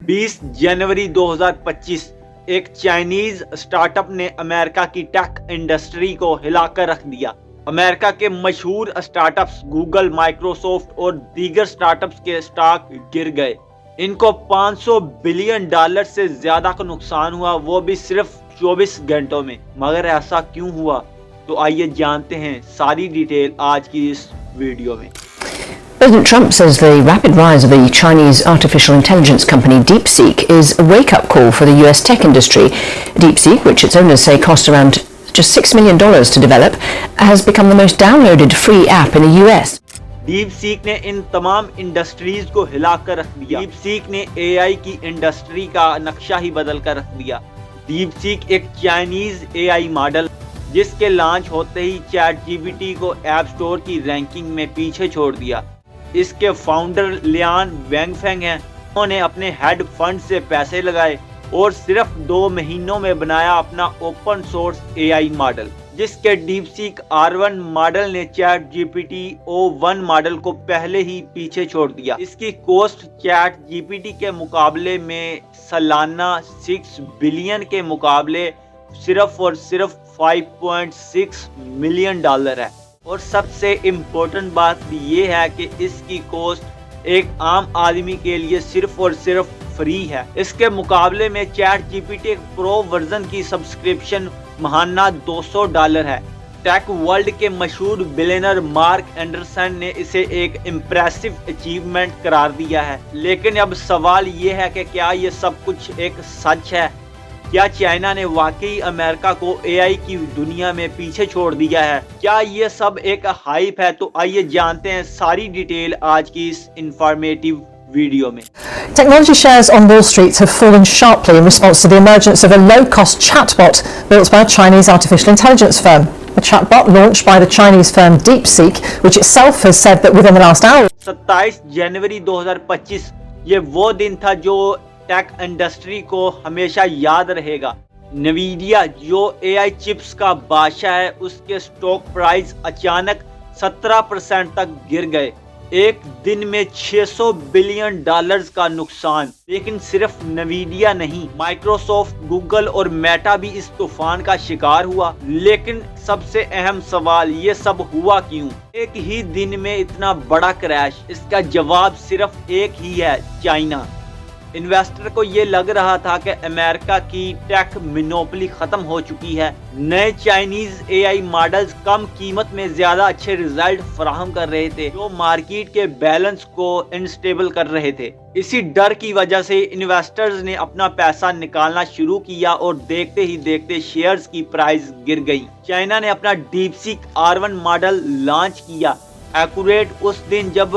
20 जनवरी 2025 एक Chinese startup ने America की टेक इंडस्ट्री को हिलाकर रख दिया। अमेरिका के मशहूर स्टार्टअप्स गूगल, माइक्रोसॉफ्ट और दीगर स्टार्टअप्स के स्टॉक गिर गए। इनको $500 बिलियन से ज्यादा का नुकसान हुआ, वो भी सिर्फ 24 घंटों में। मगर ऐसा क्यों हुआ, तो आइए जानते हैं सारी डिटेल आज की इस वीडियो में। President Trump says the rapid rise of the Chinese artificial intelligence company DeepSeek is a wake-up call for the US tech industry. DeepSeek, which its owners say cost around just $6 million to develop, has become the most downloaded free app in the US. DeepSeek ने इन तमाम industries को हिलाकर रख दिया। DeepSeek ने AI की industry का नक्शा ही बदल कर रख दिया। DeepSeek एक चाइनीज AI मॉडल जिसके लॉन्च होते ही ChatGPT को ऐप स्टोर की रैंकिंग में पीछे छोड़ दिया। इसके फाउंडर लियान वेंगफेंग हैं। उन्होंने अपने हेड फंड से पैसे लगाए और सिर्फ 2 महीनों में बनाया अपना ओपन सोर्स AI मॉडल, जिसके DeepSeek R1 मॉडल ने ChatGPT O1 मॉडल को पहले ही पीछे छोड़ दिया। इसकी कॉस्ट ChatGPT के मुकाबले में सालाना 6 बिलियन के मुकाबले सिर्फ और सिर्फ $5.6 मिलियन है। और सबसे इम्पोर्टेंट बात ये है कि इसकी कॉस्ट एक आम आदमी के लिए सिर्फ और सिर्फ फ्री है। इसके मुकाबले में ChatGPT प्रो वर्जन की सब्सक्रिप्शन महाना $200 है। टेक वर्ल्ड के मशहूर बिलियनर मार्क एंडरसन ने इसे एक इम्प्रेसिव अचीवमेंट करार दिया है। लेकिन अब सवाल ये है कि क्या ये सब कुछ एक सच है? क्या चाइना ने वाकई अमेरिका को AI की दुनिया में पीछे छोड़ दिया है? क्या ये सब एक हाइप है? तो आइए जानते हैं सारी डिटेल आज की इस इंफॉर्मेटिव वीडियो में। Technology shares on Wall Street have fallen sharply in response to the emergence of a low-cost chatbot built by a Chinese artificial intelligence firm. The chatbot, launched by the Chinese firm DeepSeek, which itself has said that within the last hour. 27 जनवरी 2025 ये वो दिन था जो tech industry को हमेशा याद रहेगा। NVIDIA जो AI चिप्स का बादशाह है, उसके स्टॉक प्राइस अचानक 17% तक गिर गए। एक दिन में $600 बिलियन का नुकसान। लेकिन सिर्फ NVIDIA नहीं, माइक्रोसॉफ्ट, गूगल और मेटा भी इस तूफान का शिकार हुआ। लेकिन सबसे अहम सवाल, ये सब हुआ क्यों? एक ही दिन में इतना बड़ा क्रैश? इसका जवाब सिर्फ एक ही है, चाइना। इन्वेस्टर को ये लग रहा था कि अमेरिका की टेक मोनोपोली खत्म हो चुकी है। नए चाइनीज AI मॉडल्स कम कीमत में ज्यादा अच्छे रिजल्ट फराहम कर रहे थे, जो मार्केट के बैलेंस को अनस्टेबल कर रहे थे। इसी डर की वजह से इन्वेस्टर्स ने अपना पैसा निकालना शुरू किया और देखते ही देखते शेयर्स की प्राइस गिर गई। चाइना ने अपना DeepSeek R1 मॉडल लॉन्च किया एक्यूरेट उस दिन जब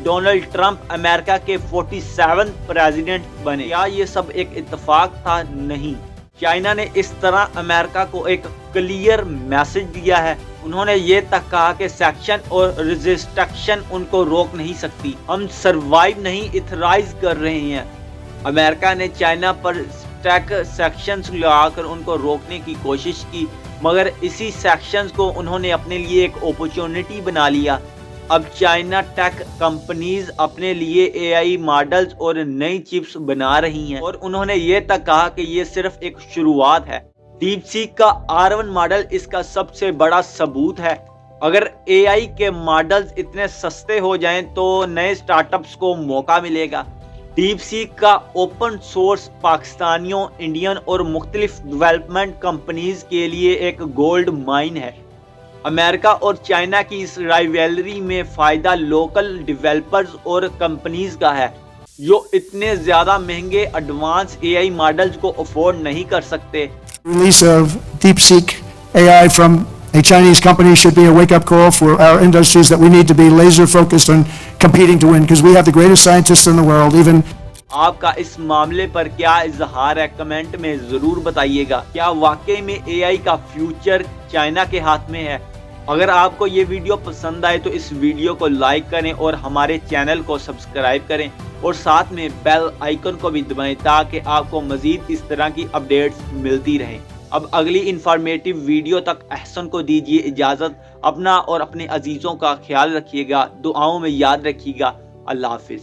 डोनाल्ड ट्रंप अमेरिका के 47 प्रेसिडेंट बने। क्या ये सब एक इत्तेफाक था? नहीं। चाइना ने इस तरह अमेरिका को एक क्लियर मैसेज दिया है। उन्होंने ये तक कहा कि सेक्शन और रिस्ट्रिक्शन उनको रोक नहीं सकती। हम सरवाइव नहीं, इथराइज कर रहे हैं। अमेरिका ने चाइना पर टेक सेक्शंस लगाकर उनको रोकने की कोशिश की, मगर इसी सेक्शंस को उन्होंने अपने लिए एक अपॉर्चुनिटी बना लिया। अब चाइना टेक कंपनीज अपने लिए AI मॉडल्स और नई चिप्स बना रही हैं, और उन्होंने ये तक कहा कि ये सिर्फ एक शुरुआत है। DeepSeek का R1 मॉडल इसका सबसे बड़ा सबूत है। अगर AI के मॉडल्स इतने सस्ते हो जाएं तो नए स्टार्टअप्स को मौका मिलेगा। DeepSeek का ओपन सोर्स पाकिस्तानियों, इंडियन और मुख्तलिफ डेवलपमेंट कंपनीज के लिए एक गोल्ड माइन है। अमेरिका और चाइना की इस राइवलरी में फायदा लोकल डेवलपर्स और कंपनीज का है, जो इतने ज्यादा महंगे एडवांस AI मॉडल्स को अफोर्ड नहीं कर सकते। Release of DeepSeek AI from a Chinese company should be a wake-up call for our industries that we need to be laser focused on competing to win, because we have the greatest scientists in the world. Even आपका इस मामले पर क्या इजहार है, comment में जरूर बताइएगा। क्या वाकई में AI का फ्यूचर चाइना के हाथ में है? अगर आपको ये वीडियो पसंद आए तो इस वीडियो को लाइक करें और हमारे चैनल को सब्सक्राइब करें, और साथ में बेल आइकन को भी दबाएं ताकि आपको मजीद इस तरह की अपडेट्स मिलती रहें। अब अगली इंफॉर्मेटिव वीडियो तक अहसन को दीजिए इजाज़त। अपना और अपने अजीज़ों का ख्याल रखिएगा, दुआओं में याद रखिएगा। अल्लाह हाफिज़।